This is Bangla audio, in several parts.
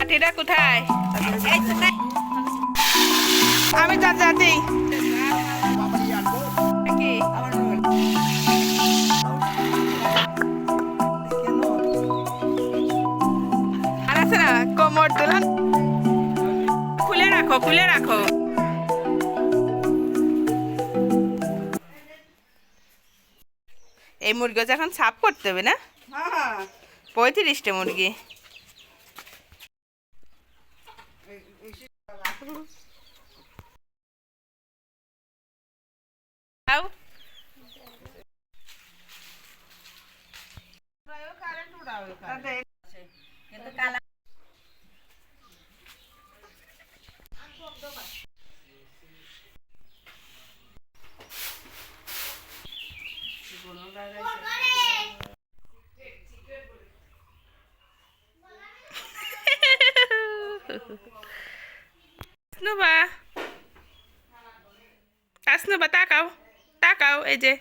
লাঠিটা কোথায়? আমি তো যাচ্ছি। আর আছে না কোমর দোলন, খুলে রাখো খুলে রাখো। এই মুরগি এখন সাফ করতে হবে না? 35টা মুরগি। Asnuba, Asnuba, তাকাও তাকাও, এই যে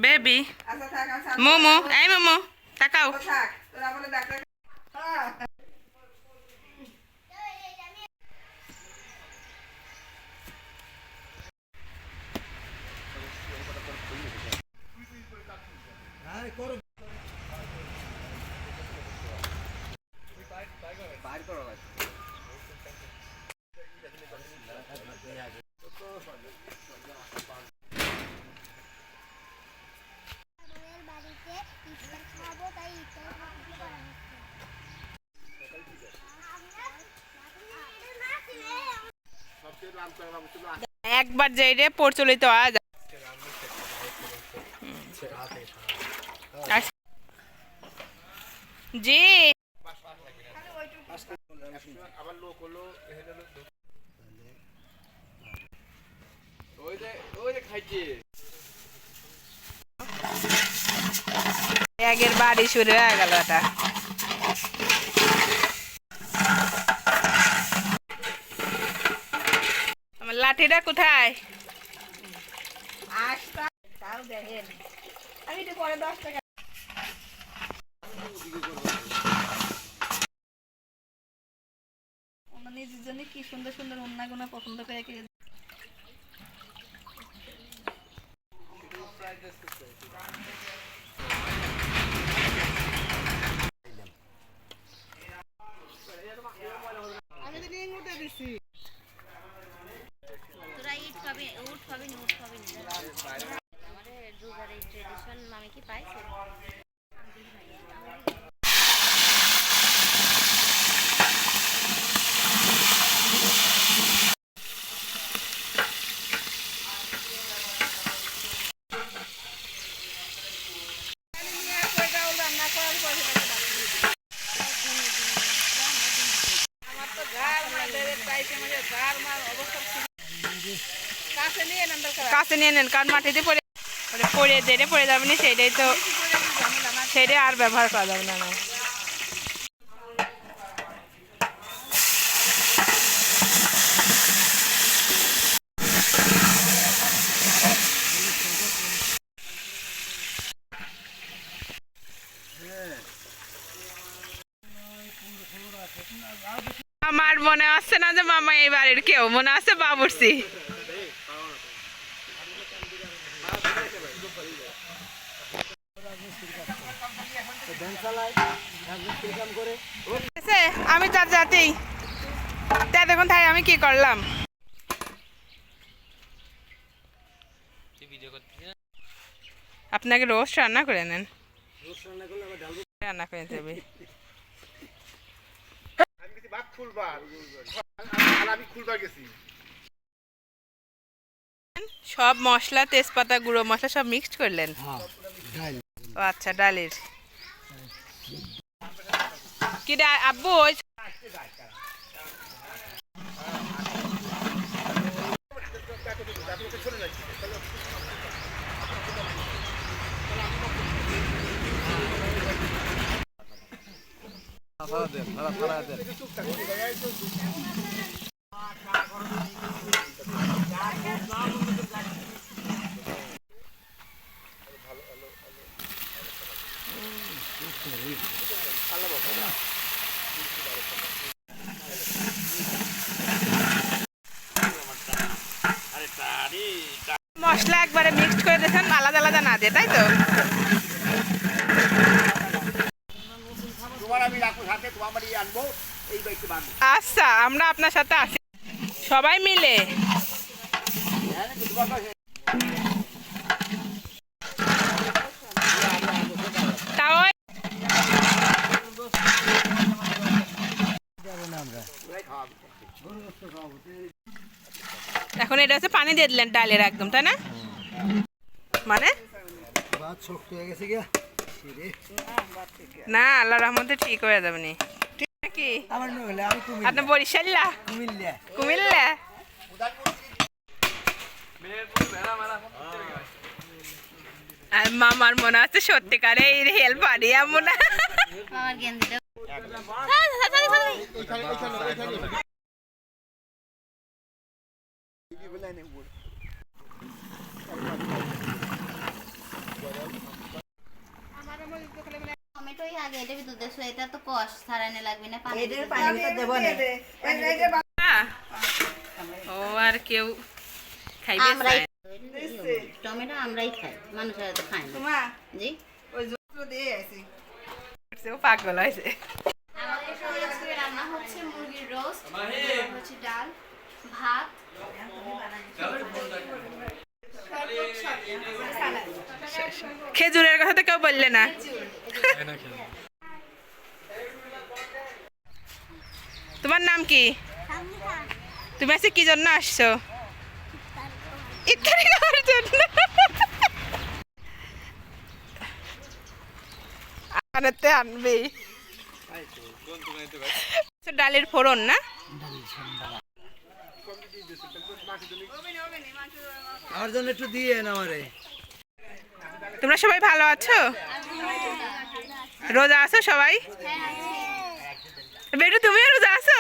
বেবি মোমো, এই মোমো তাকাও। একবার যাই রে প্রচলিত আজ জি আগের বাড়ি শুরু হয়ে গেল। এটা আমার লাঠিটা কোথায়? আমি তো পরে 10 টাকা নিজের জন্য কি সুন্দর সুন্দর অন্যগুলো পছন্দ করে কি তোরা ঈদ পাবি, উঠ পাবি না, উঠ পাবি না। আমাদের রোজার এই ট্রেডিশন আমি কি পাইছি? কাছে নিয়ে নেন, কারণ মাটিতে পড়ে পড়ে যেটা পড়ে যাবে না সেটাই তো, সেটাই আর ব্যবহার করা যাবে না। আমার মনে আসছে না যে মামা এই বাড়ির কেউ, মনে আছে বাবুর্চি। আমি তার জাতি তা দেখুন তাই আমি কি করলাম। আপনাকে রোস্ট রান্না করে নেন, রান্না করে দেবে। সব মশলা তেজপাতা গুঁড়ো মশলা সব মিক্সড করলেন? হ্যাঁ ডাল ও আচ্ছা, ডালের কি আব্বু ওই মশলা একবারে মিক্সড করে দিয়েছেন, আলাদা আলাদা না দিয়ে, তাই তো? আচ্ছা, আমরা আপনার সাথে আছি সবাই মিলে। তাও এখন এটা হচ্ছে পানি দিয়ে দিলেন ডালের একদম, তাই না? মানে ভাত শক্ত হয়ে গেছে গিয়া না, আল্লাহ রহমতে ঠিক হয়ে যাবে নি। ঠিক নাকি? আমার নইলে আমি আপনি বরিশাল্লা? কুমিল্লা কুমিল্লা? আর মামার মনে হচ্ছে সত্যিকারে এই হেল্পারি এমন। আমার গেন্দিটা টমেটোই আগে এটা ভিতর দেশো, এটা তো কষ ছাড়ানো লাগবে না, পানি এদের পানি ভিতর দেব না। ও আর কেউ খাইবে আমরাই চায়? টমেটো আমরাই খাই, মানুষেরা তো খায় না। তোমা জি ওই জল দিয়ে আইছি। ও পাগল হয়েছে। আমাদের সবাই আজকে রান্না হচ্ছে মুরগির রোস্ট, হচ্ছে ডাল, ভাত, খেজুরের কথা তো কেউ বললে না। তোমার নাম কি? তুমি আজকে কি জন্য আসছো? ইফতারি খাওয়ার জন্য? আনাতে আনবে ডালের ফোড়ন না? আমার জন্য একটু দিয়ে না আমারে। তোমরা সবাই ভালো আছো? রোজা আছো সবাই? বেটু তুমিও রোজা আছো?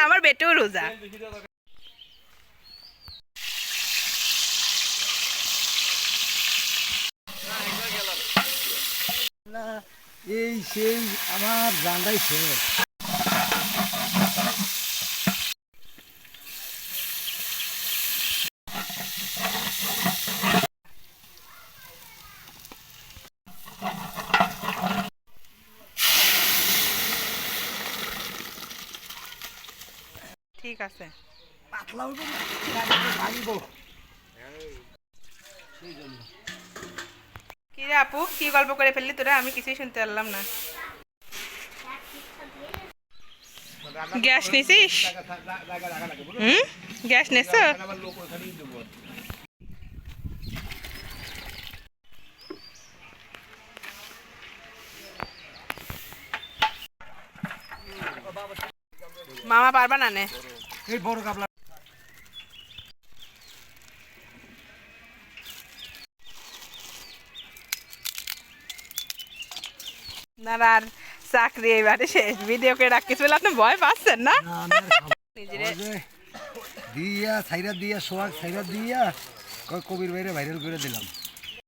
আমার বেটুও রোজা। না এই সেই আমার জানটাই শেষ। ঠিক আছে। পাতলা হইব না, ভাঙবো সেই জন্য। কি রে আপু, কি গল্প করে ফেললি তোরা? আমি কিছুই শুনতে পারলাম না। গ্যাস নিছিস? গ্যাস নিছ? মামা পারবা না নে? এই বড় কাপলা না আর চাকরি এবারে শেষ। ভিডিও করে রাখিস বলে আপনি ভয় পাচ্ছেন না? নিজেরে দিয়া ছাইরা দিয়া সোয়াগ ছাইরা দিয়া কবির বাইরে ভাইরাল করে দিলাম।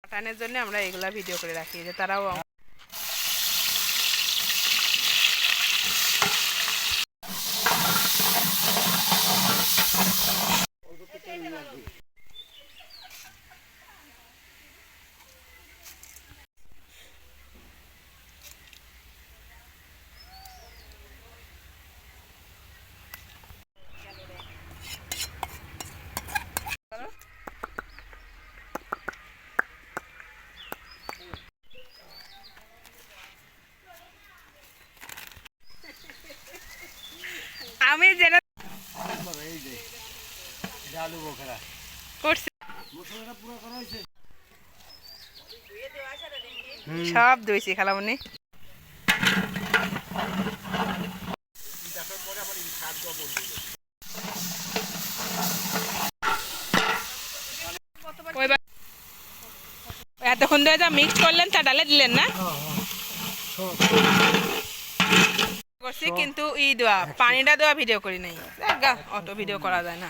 পাঠানোর জন্য আমরা এগুলা ভিডিও করে রাখি যে তারাও সব ধুইছি খালামণি। এতক্ষণ ধরে যা মিক্স করলেন তা ডালে দিলেন না করছি, কিন্তু দেওয়া পানিটা দেওয়া ভিডিও করি নাই। অত ভিডিও করা যায় না।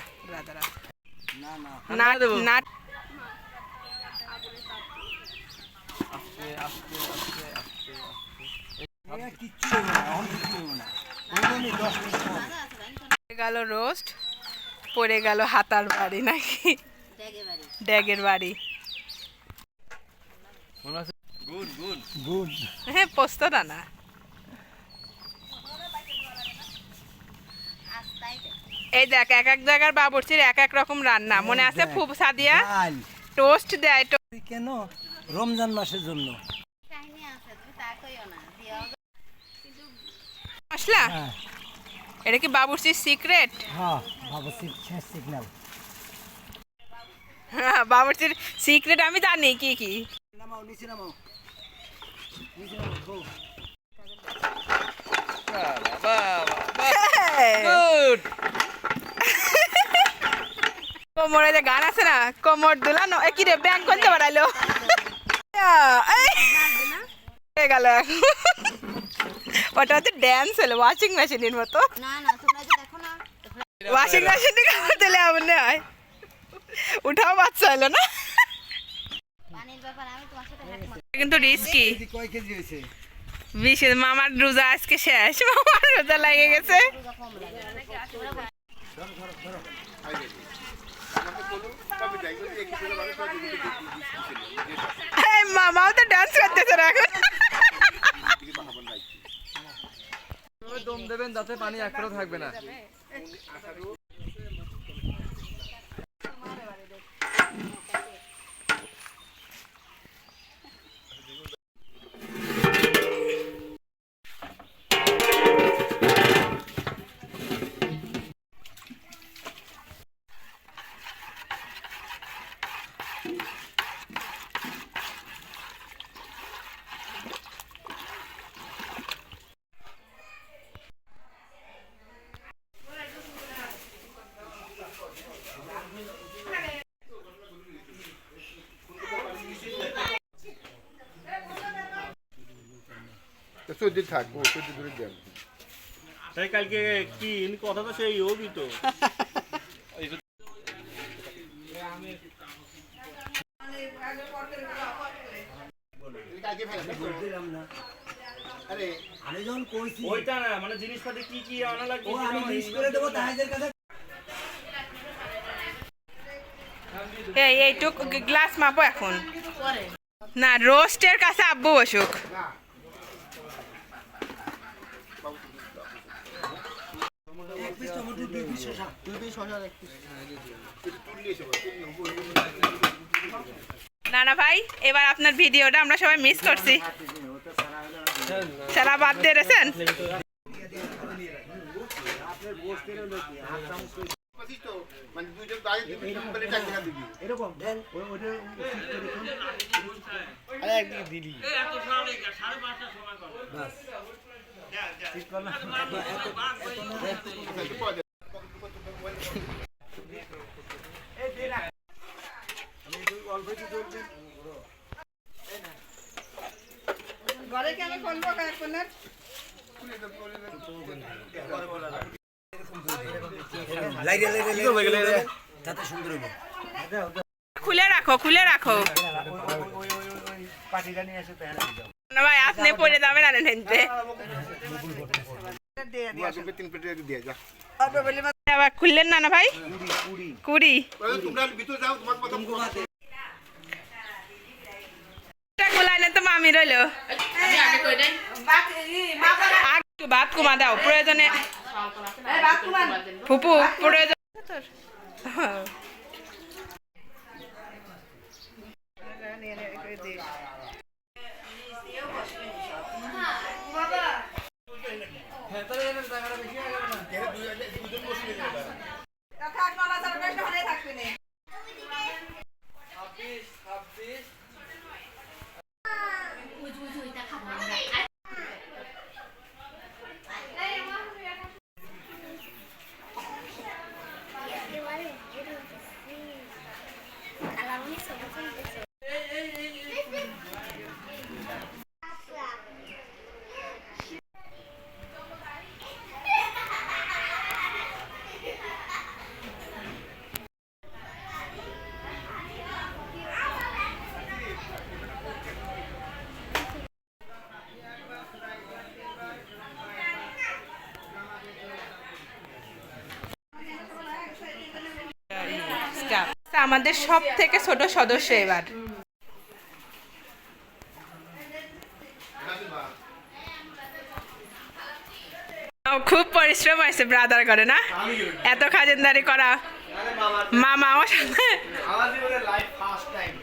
নাট গেল রোস্ট, পড়ে গেল হাতার বাড়ি নাকি ড্যাগের বাড়ি। হ্যাঁ, পোস্তটা না। এই দেখ, এক এক জায়গার বাবুর্চির এক এক রকম রান্না। মনে আছে খুব সাদিয়া টোস্ট দেয় কেন? রমজান মাসের জন্য মশলা। এটা কি বাবুর্চির সিক্রেট? হ্যাঁ, বাবুর্চির সিগন্যাল। হ্যাঁ, বাবুর্চির সিক্রেট আমি জানি কি কি। নামাও, নিচে নামাও। কোমরে যে গান আছে না, কোমর দুলানো, কি রে ব্যাংক করতে পারাইলো গেল। ওটা হচ্ছে ড্যান্স হলো, ওয়াশিং মেশিনের মতো। ওয়াশিং মেশিন দিলে মনে হয় উঠাও বাচ্চা হলো না, কিন্তু রিস্কি। কয় কেজি হয়েছে? 20। মামার রোজা আজকে শেষ, মামার রোজা লাগে গেছে। মামাও তো ডান্স করতেছে এখন। দম দেবেন যাতে পানি একটাও থাকবে না। তাই কালকে কি কথা তো সেই হবি তো। ওইটা না, মানে জিনিসপাতি কি কি আনা লাগবে এইটুক গ্লাস মাপো এখন না, রোস্টের কাছে আব্বু বসুক। না না ভাই, এবার আপনার ভিডিওটা আমরা সবাই মিস করছি। সারা বাদ দিয়ে রেছেন। ঘরে কেন করবো কাকুনের? খুলে রাখো, খুলে রাখো না ভাই, আপনি পড়ে যাবেন আর নিতে। আবার খুললেন না না ভাই? 20 গুলাইলে তো মামি রইল। একটু ভাত কমা দাও প্রয়োজনে, ফুপু প্রয়োজন। আমাদের সব থেকে ছোট সদস্য এবার। খুব পরিশ্রম হয়েছে ব্রাদার করে না, এত খাজনদারি করা। মামা আমার সাথে আমার জীবনে লাইফ ফার্স্ট টাইম